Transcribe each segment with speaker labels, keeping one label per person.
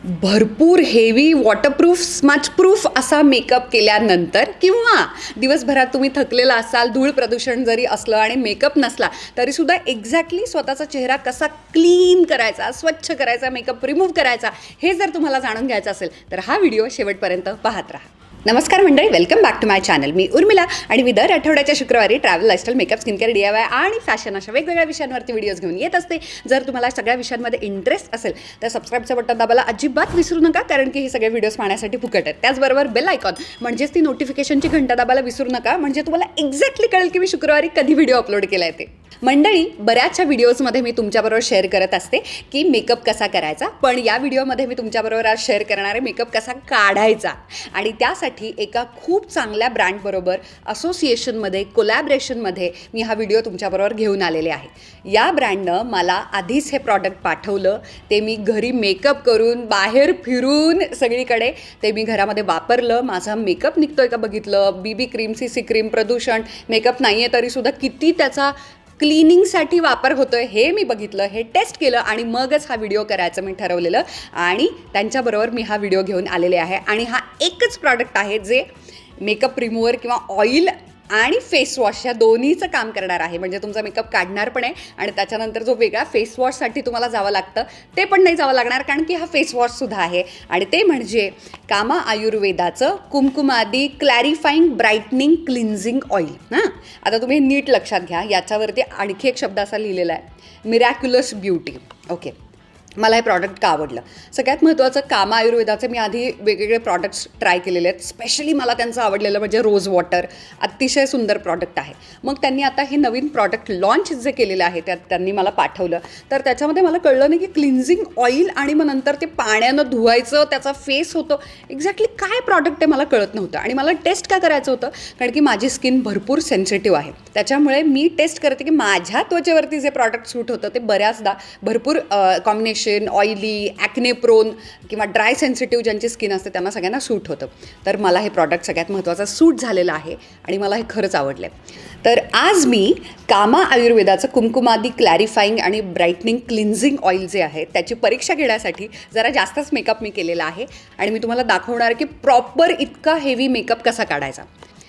Speaker 1: भरपूर heavy waterproof स्मचप्रूफ असा makeup केल्यानंतर किंवा दिवसभरात तुम्ही थकलेला असाल, धूळ प्रदूषण जरी असलं आणि मेकअप नसला तरीसुद्धा एक्झॅक्टली स्वतःचा चेहरा कसा क्लीन करायचा, स्वच्छ करायचा, मेकअप रिमूव्ह करायचा हे जर तुम्हाला जाणून घ्यायचं असेल तर हा व्हिडिओ शेवटपर्यंत पाहत राहा. नमस्कार मंडळी, welcome back to my channel. मी उर्मिला आणि मी दर आठवड्याच्या शुक्रवारी travel, lifestyle, makeup, skincare, DIY आणि फॅशन अशा वेगवेगळ्या विषयांवरती व्हिडिओज घेऊन येत असते. जर तुम्हाला सगळ्या विषयांमध्ये इंटरेस्ट असेल तर सबस्क्राईबचं बटन दाबायला अजिबात विसरू नका, कारण की हे सगळे व्हिडिओज पाहण्यासाठी फुकट आहेत. त्याचबरोबर बेल आयकॉन म्हणजेच ती नोटिफिकेशनची घंटा दाबायला विसरू नका, म्हणजे तुम्हाला एक्झॅक्टली कळेल की मी शुक्रवारी कधी व्हिडिओ अपलोड केला आहे ते. मंडळी, बऱ्याचशा व्हिडिओजमध्ये मी तुमच्याबरोबर शेअर करत असते की मेकअप कसा करायचा, पण या व्हिडिओमध्ये मी तुमच्याबरोबर आज शेअर करणार आहे मेकअप कसा काढायचा. आणि त्यासाठी एका खूप चांगल्या ब्रँडबरोबर असोसिएशनमध्ये, कोलॅबरेशनमध्ये मी हा व्हिडिओ तुमच्याबरोबर घेऊन आलेले आहे. या ब्रँडनं मला आधीच हे प्रॉडक्ट पाठवलं, ते मी घरी मेकअप करून, बाहेर फिरून सगळीकडे ते मी घरामध्ये वापरलं. माझा मेकअप निघतोय का बघितलं, BB क्रीम, CC क्रीम, प्रदूषण, मेकअप नाही आहे तरीसुद्धा किती त्याचा क्लिनिंगसाठी वापर होतो आहे हे मी बघितलं, हे टेस्ट केलं आणि मगच हा व्हिडिओ करायचं मी ठरवलेलं. आणि त्यांच्याबरोबर मी हा व्हिडिओ घेऊन आलेले आहे. आणि हा एकच प्रॉडक्ट आहे जे मेकअप रिमूव्हर किंवा ऑइल आणि फेस वॉश या दोन्हीचं काम करणार आहे. म्हणजे तुमचा मेकअप काढणार पण आहे आणि त्याच्यानंतर जो वेगळा फेस वॉशसाठी तुम्हाला जावं लागतं ते पण नाही जावं लागणार, कारण की हा फेस वॉशसुद्धा आहे. आणि ते म्हणजे कामा आयुर्वेदाचं कुमकुमादी क्लॅरिफाईंग ब्राईटनिंग क्लिन्झिंग ऑइल. आता तुम्ही नीट लक्षात घ्या, याच्यावरती आणखी एक शब्द असा लिहिलेला आहे, मिरॅक्युलस ब्युटी. ओके, मला हे प्रॉडक्ट का आवडलं? सगळ्यात महत्त्वाचं, कामा आयुर्वेदाचे मी आधी वेगवेगळे प्रॉडक्ट्स ट्राय केलेले आहेत. स्पेशली मला त्यांचं आवडलेलं म्हणजे रोज वॉटर, अतिशय सुंदर प्रॉडक्ट आहे. मग त्यांनी आता हे नवीन प्रॉडक्ट लॉन्च जे केलेलं आहे त्यात त्यांनी मला पाठवलं, तर त्याच्यामध्ये मला कळलं नाही की क्लिन्झिंग ऑइल आणि मग नंतर ते पाण्यानं धुवायचं, त्याचा फेस होतो. एक्झॅक्टली काय प्रॉडक्ट आहे मला कळत नव्हतं. आणि मला टेस्ट का करायचं होतं, कारण की माझी स्किन भरपूर सेन्सिटिव्ह आहे. त्याच्यामुळे मी टेस्ट करते की माझ्या त्वचेवरती जे प्रॉडक्ट सूट होतं ते बऱ्याचदा भरपूर कॉम्बिनेशन ऑइली, ॲक्ने प्रोन किंवा ड्राय सेन्सिटिव्ह ज्यांची स्किन असते त्यांना सगळ्यांना सूट होतं. तर मला हे प्रॉडक्ट सगळ्यात महत्त्वाचं सूट झालेलं आहे आणि मला हे खरंच आवडलं आहे. तर आज मी कामा आयुर्वेदाचं कुमकुमादी क्लॅरिफाईंग आणि ब्राईटनिंग क्लिन्झिंग ऑइल जे आहे त्याची परीक्षा घेण्यासाठी जरा जास्तच मेकअप मी केलेला आहे आणि मी तुम्हाला दाखवणार की प्रॉपर इतका हेवी मेकअप कसा काढायचा.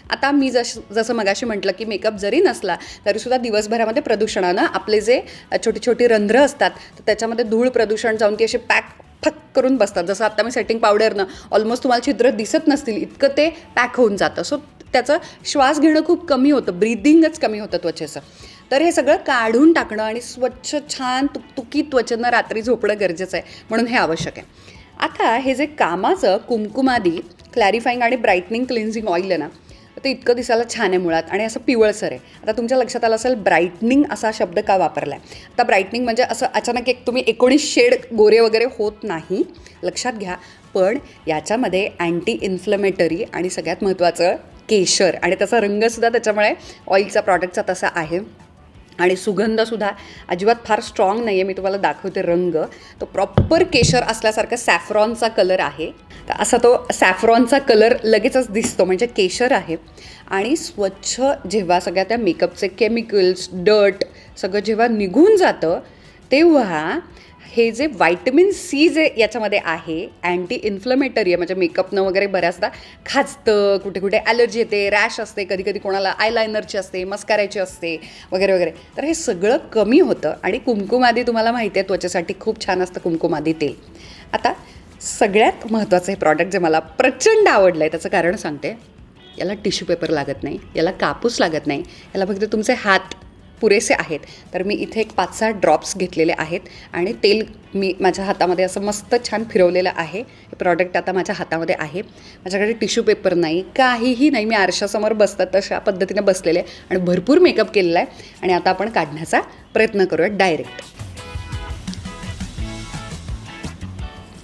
Speaker 1: आता मी जसं मगाशी म्हटलं की मेकअप जरी नसला तरीसुद्धा दिवसभरामध्ये प्रदूषणानं आपले जे छोटी छोटी रंध्र असतात तर त्याच्यामध्ये धूळ प्रदूषण जाऊन ती अशी पॅक फक करून बसतात. जसं आता मी सेटिंग पावडरनं ऑलमोस्ट तुम्हाला छिद्र दिसत नसतील इतकं ते पॅक होऊन जातं. सो त्याचं श्वास घेणं खूप कमी होतं, ब्रीदिंगच कमी होतं त्वचेचं. तर हे सगळं काढून टाकणं आणि स्वच्छ छान तुकतुकीत त्वचेनं रात्री झोपणं गरजेचं आहे, म्हणून हे आवश्यक आहे. आता हे जे कामाचं कुमकुमादी क्लॅरिफाईंग आणि ब्राईटनिंग क्लिन्झिंग ऑइल आहे ना, ते इतकं दिसायला छान आहे मुळात आणि असं पिवळसर आहे. आता तुमच्या लक्षात आलं असेल ब्राईटनिंग असा शब्द का वापरला आहे. आता ब्राईटनिंग म्हणजे असं अचानक एक तुम्ही 19 शेड गोरे वगैरे होत नाही, लक्षात घ्या. पण याच्यामध्ये अँटी इन्फ्लमेटरी आणि सगळ्यात महत्त्वाचं केशर, आणि त्याचा रंगसुद्धा त्याच्यामुळे ऑइलचा प्रॉडक्टचा तसा आहे. आणि सुगंधसुद्धा अजिबात फार स्ट्रॉंग नाही आहे. मी तुम्हाला दाखवते रंग, तो प्रॉपर केशर असल्यासारखा सॅफ्रॉनचा कलर आहे. तर असा तो सॅफ्रॉनचा कलर लगेचच दिसतो, म्हणजे केशर आहे. आणि स्वच्छ जेव्हा सगळ्या त्या मेकअपचे केमिकल्स, डर्ट सगळं जेव्हा निघून जातं तेव्हा हे जे व्हायटमिन C जे याच्यामध्ये आहे, अँटी इन्फ्लमेटरी आहे. म्हणजे मेकअपनं वगैरे बऱ्याचदा खाजतं, कुठे कुठे ॲलर्जी येते, रॅश असते, कधी कधी कोणाला आयलायनरची असते, मस्काराची असते वगैरे वगैरे. तर हे सगळं कमी होतं. आणि कुमकुमादी तुम्हाला माहिती आहे त्वचेसाठी खूप छान असतं कुमकुमादी तेल. आता सगळ्यात महत्त्वाचं हे प्रॉडक्ट जे मला प्रचंड आवडलं आहे त्याचं कारण सांगते. याला टिश्यू पेपर लागत नाही, याला कापूस लागत नाही, याला फक्त तुमचे हात पुरेसे आहेत. तर मी इथे एक 5-6 ड्रॉप्स घेतलेले आहेत आणि तेल मी माझ्या हातामध्ये असं मस्त छान फिरवलेलं आहे. हे प्रॉडक्ट आता माझ्या हातामध्ये आहे. माझ्याकडे टिश्यू पेपर नाही, काहीही नाही. मी आरशासमोर बसतात तशा पद्धतीने बसलेले आहे आणि भरपूर मेकअप केलेला आहे. आणि आता आपण काढण्याचा प्रयत्न करूया डायरेक्ट.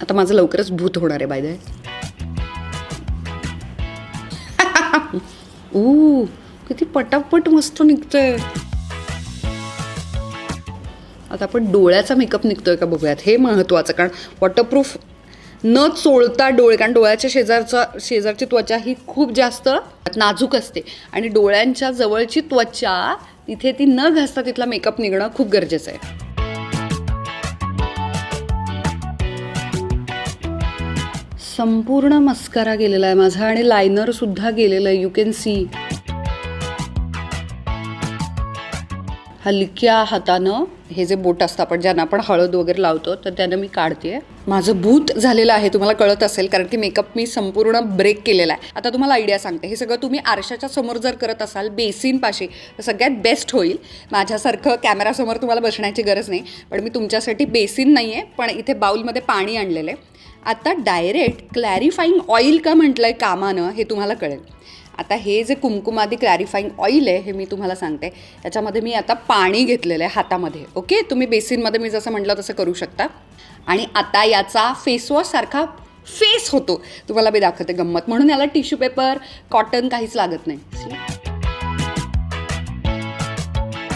Speaker 1: आता माझं लवकरच भूत होणार आहे बाय द वे. किती पटापट मस्त निघतंय. आता आपण डोळ्याचा मेकअप निघतोय का बघूयात, हे महत्त्वाचं. कारण वॉटरप्रूफ न चोळता डोळे, कारण डोळ्याच्या शेजारची त्वचा ही खूप जास्त नाजूक असते आणि डोळ्यांच्या जवळची त्वचा तिथे ती न घासता तिथला मेकअप निघणं खूप गरजेचं आहे. संपूर्ण मस्कारा गेलेला आहे माझा आणि लायनरसुद्धा गेलेलं आहे. You can see. हलक्या हातानं हे जे बोट असतं आपण ज्यांना आपण हळद वगैरे लावतो तर त्यानं मी काढते. माझं भूत झालेलं आहे, तुम्हाला कळत असेल, कारण की मेकअप मी संपूर्ण ब्रेक केलेला आहे. आता तुम्हाला आयडिया सांगते. हे सगळं तुम्ही आरशाच्या समोर जर करत असाल बेसिनपाशी तर सगळ्यात बेस्ट होईल. माझ्यासारखं कॅमेरासमोर तुम्हाला बसण्याची गरज नाही, पण मी तुमच्यासाठी बेसिन नाही आहे, पण इथे बाउलमध्ये पाणी आणलेलं आहे. आता डायरेक्ट क्लॅरिफाईंग ऑइल का म्हटलं आहे कामानं हे तुम्हाला कळेल. आता हे जे कुमकुमादी क्लॅरिफाईंग ऑइल आहे हे मी तुम्हाला सांगते. त्याच्यामध्ये मी आता पाणी घेतलेलं आहे हातामध्ये. ओके, तुम्ही बेसिनमध्ये मी जसं म्हटलं तसं करू शकता. आणि आता याचा फेसवॉशसारखा फेस होतो. तुम्हाला मी दाखवते गंमत. म्हणून याला टिश्यू पेपर, कॉटन काहीच लागत नाही.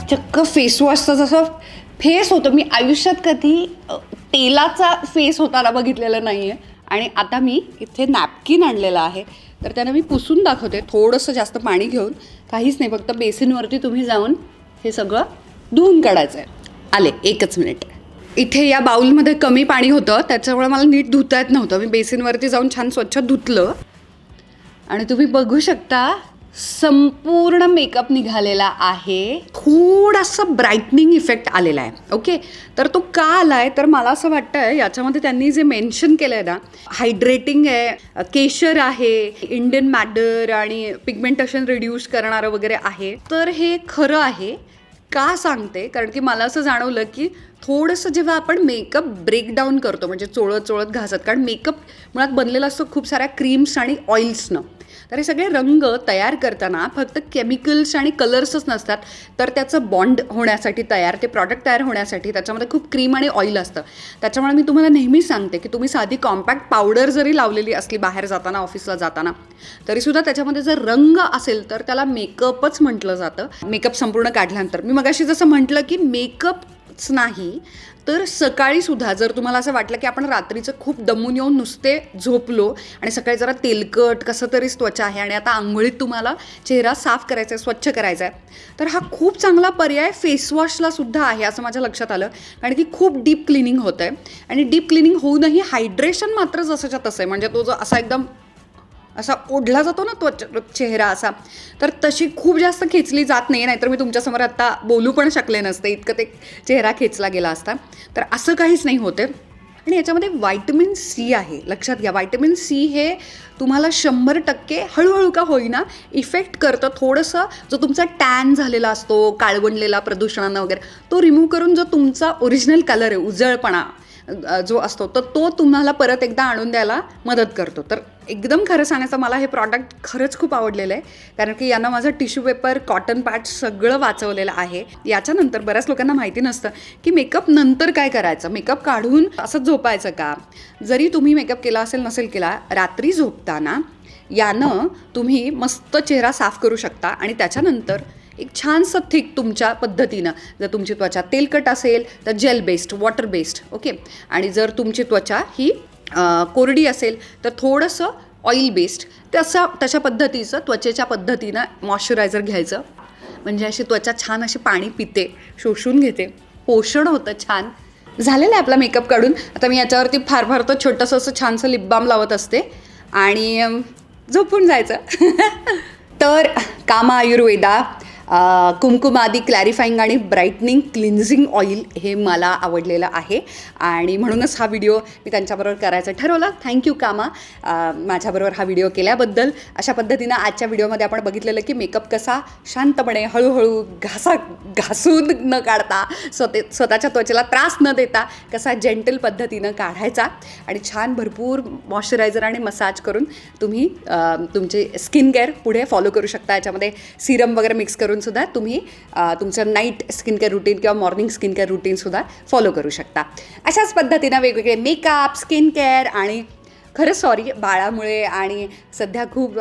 Speaker 1: चक्क फेसवॉशचा जसं फेस होतो. मी आयुष्यात कधी तेलाचा फेस होताना बघितलेलं नाही आहे. आणि आता मी इथे नॅपकिन आणलेलं आहे तर त्यानं मी पुसून दाखवते. थोडंसं जास्त पाणी घेऊन, काहीच नाही, फक्त बेसिनवरती तुम्ही जाऊन हे सगळं धुवून काढायचं आहे. आले, 1 मिनिट. इथे या बाउलमध्ये कमी पाणी होतं त्याच्यामुळे मला नीट धुता येत नव्हतं. मी बेसिनवरती जाऊन छान स्वच्छ धुतलं आणि तुम्ही बघू शकता संपूर्ण मेकअप निघालेला आहे. थोडासा ब्राईटनिंग इफेक्ट आलेला आहे. ओके, तर तो का आला आहे तर मला असं वाटतं आहे याच्यामध्ये त्यांनी जे मेन्शन केलं आहे ना, हायड्रेटिंग आहे, केशर आहे, इंडियन मॅटर आणि पिगमेंटेशन रिड्यूस करणारं वगैरे आहे. तर हे खरं आहे का सांगते, कारण की मला असं जाणवलं की थोडंसं जेव्हा आपण मेकअप ब्रेकडाऊन करतो म्हणजे चोळत चोळत घासत, कारण मेकअप मुळात बनलेला असतो खूप साऱ्या क्रीम्स आणि ऑइल्सनं. तर हे सगळे रंग तयार करताना फक्त केमिकल्स आणि कलर्सच नसतात, तर त्याचं बॉन्ड होण्यासाठी ते प्रॉडक्ट तयार होण्यासाठी त्याच्यामध्ये खूप क्रीम आणि ऑइल असतं. त्याच्यामुळे मी तुम्हाला नेहमीच सांगते की तुम्ही साधी कॉम्पॅक्ट पावडर जरी लावलेली असली बाहेर जाताना, ऑफिसला जाताना, तरीसुद्धा त्याच्यामध्ये जर रंग असेल तर त्याला मेकअपच म्हटलं जातं. मेकअप संपूर्ण काढल्यानंतर मी मगाशी जसं म्हटलं की मेकअपच नाही तर सकाळीसुद्धा जर तुम्हाला असं वाटलं की आपण रात्रीचं खूप दमून येऊन नुसते झोपलो आणि सकाळी जरा तेलकट कसं तरीच त्वचा आहे आणि आता आंघोळीत तुम्हाला चेहरा साफ करायचा आहे, स्वच्छ करायचा आहे, तर हा खूप चांगला पर्याय फेसवॉशला सुद्धा आहे असं माझ्या लक्षात आलं. कारण की खूप डीप क्लिनिंग होतं आहे आणि डीप क्लिनिंग होऊनही हायड्रेशन मात्र जसंच्या तसं आहे. म्हणजे तो जो असा एकदम असा ओढला जातो ना चेहरा असा, तर तशी खूप जास्त खेचली जात नाही. नाहीतर मी तुमच्यासमोर आत्ता बोलू पण शकले नसते, इतकं ते चेहरा खेचला गेला असता. तर असं काहीच नाही होते. आणि याच्यामध्ये व्हायटमिन सी आहे, लक्षात घ्या. व्हायटमिन सी हे तुम्हाला 100% हळूहळू का होईना इफेक्ट करतं. थोडंसं जो तुमचा टॅन झालेला असतो, काळवंडलेला प्रदूषणानं वगैरे, तो रिमूव्ह करून जो तुमचा ओरिजिनल कलर आहे, उजळपणा जो असतो, तर तो तुम्हाला परत एकदा आणून द्यायला मदत करतो. तर एकदम खरं सांगायचं, मला हे प्रॉडक्ट खरंच खूप आवडलेलं आहे. कारण की यानं माझं टिश्यू पेपर, कॉटन पॅड सगळं वाचवलेलं आहे. याच्यानंतर बऱ्याच लोकांना माहिती नसतं की मेकअप नंतर काय करायचं. मेकअप काढून असंच झोपायचं का? जरी तुम्ही मेकअप केला असेल नसेल केला, रात्री झोपताना यानं तुम्ही मस्त चेहरा साफ करू शकता. आणि त्याच्यानंतर एक छानसं थिक तुमच्या पद्धतीनं, जर तुमची त्वचा तेलकट असेल तर gel based, water based, okay. आणि जर तुमची त्वचा ही कोरडी असेल तर थोडंसं ऑइल बेस्ड, तशा पद्धतीचं त्वचेच्या पद्धतीनं मॉइश्चरायझर घ्यायचं. म्हणजे अशी त्वचा छान अशी पाणी पिते, शोषून घेते, पोषण होतं छान. झालेलं आहे आपला मेकअप काढून. आता मी याच्यावरती फार फार तर छोटंसं असं छानसं लिप बाम लावत असते आणि झोपून जायचं. तर कामा आयुर्वेदा कुमकुमादी क्लॅरिफाईंग आणि ब्राईटनिंग क्लिन्झिंग ऑइल हे मला आवडलेलं आहे आणि म्हणूनच हा व्हिडिओ मी त्यांच्याबरोबर करायचं ठरवलं. थँक्यू कामा, माझ्याबरोबर हा व्हिडिओ केल्याबद्दल. अशा पद्धतीनं आजच्या व्हिडिओमध्ये आपण बघितलेलं की मेकअप कसा शांतपणे हळूहळू घासून न काढता, स्वतःच्या त्वचेला त्रास न देता कसा जेंटल पद्धतीनं काढायचा आणि छान भरपूर मॉइश्चरायझर आणि मसाज करून तुम्ही तुमचे स्किन केअर पुढे फॉलो करू शकता. याच्यामध्ये सिरम वगैरे मिक्स करून सुद्धा तुम्ही तुमचं नाईट स्किन केअर रुटीन किंवा मॉर्निंग स्किन केअर रुटीनसुद्धा फॉलो करू शकता. अशाच पद्धतीनं वेगवेगळे मेकअप, स्किन केअर आणि खरंच सॉरी बाळामुळे आणि सध्या खूप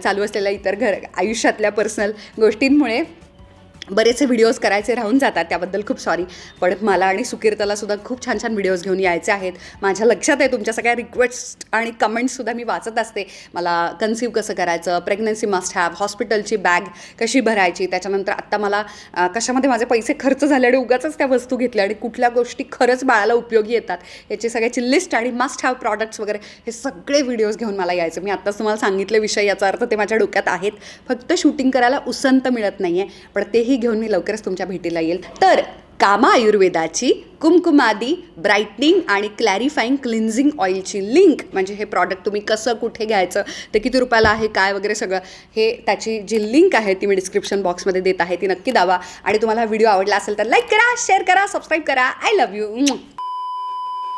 Speaker 1: चालू असलेल्या इतर आयुष्यातल्या पर्सनल गोष्टींमुळे बरेचसे व्हिडिओज करायचे राहून जातात, त्याबद्दल खूप सॉरी. पण मला आणि सुकीर्तलासुद्धा खूप छान छान व्हिडिओज घेऊन यायचे आहेत. माझ्या लक्षात आहे तुमच्या सगळ्या रिक्वेस्ट आणि कमेंट्ससुद्धा मी वाचत असते. मला कन्सीव्ह कसं करायचं, प्रेग्नन्सी मस्ट हॅव, हॉस्पिटलची बॅग कशी भरायची, त्याच्यानंतर आत्ता मला कशामध्ये माझे पैसे खर्च झाले आणि उगाचच त्या वस्तू घेतल्या आणि कुठल्या गोष्टी खरंच बाळाला उपयोगी येतात याची सगळ्याची लिस्ट आणि मस्ट हॅव प्रॉडक्ट्स वगैरे हे सगळे व्हिडिओज घेऊन मला यायचं. मी आत्ताच तुम्हाला सांगितले विषय, याचा अर्थ ते माझ्या डोक्यात आहेत, फक्त शूटिंग करायला उसंत मिळत नाही आहे. पण तेही घेऊन मी लवकरच तुमच्या भेटीला येईल. तर कामा आयुर्वेदाची कुमकुमादी ब्राईटनिंग आणि क्लॅरिफाईंग क्लिन्झिंग ऑइलची लिंक, म्हणजे हे प्रॉडक्ट तुम्ही कसं कुठे घ्यायचं, ते किती रुपयाला आहे, काय वगैरे सगळं, हे त्याची जी लिंक आहे ती मी डिस्क्रिप्शन बॉक्समध्ये देत आहे. ती नक्की दावा. आणि तुम्हाला व्हिडिओ आवडला असेल तर लाईक करा, शेअर करा, सबस्क्राईब करा. I love you.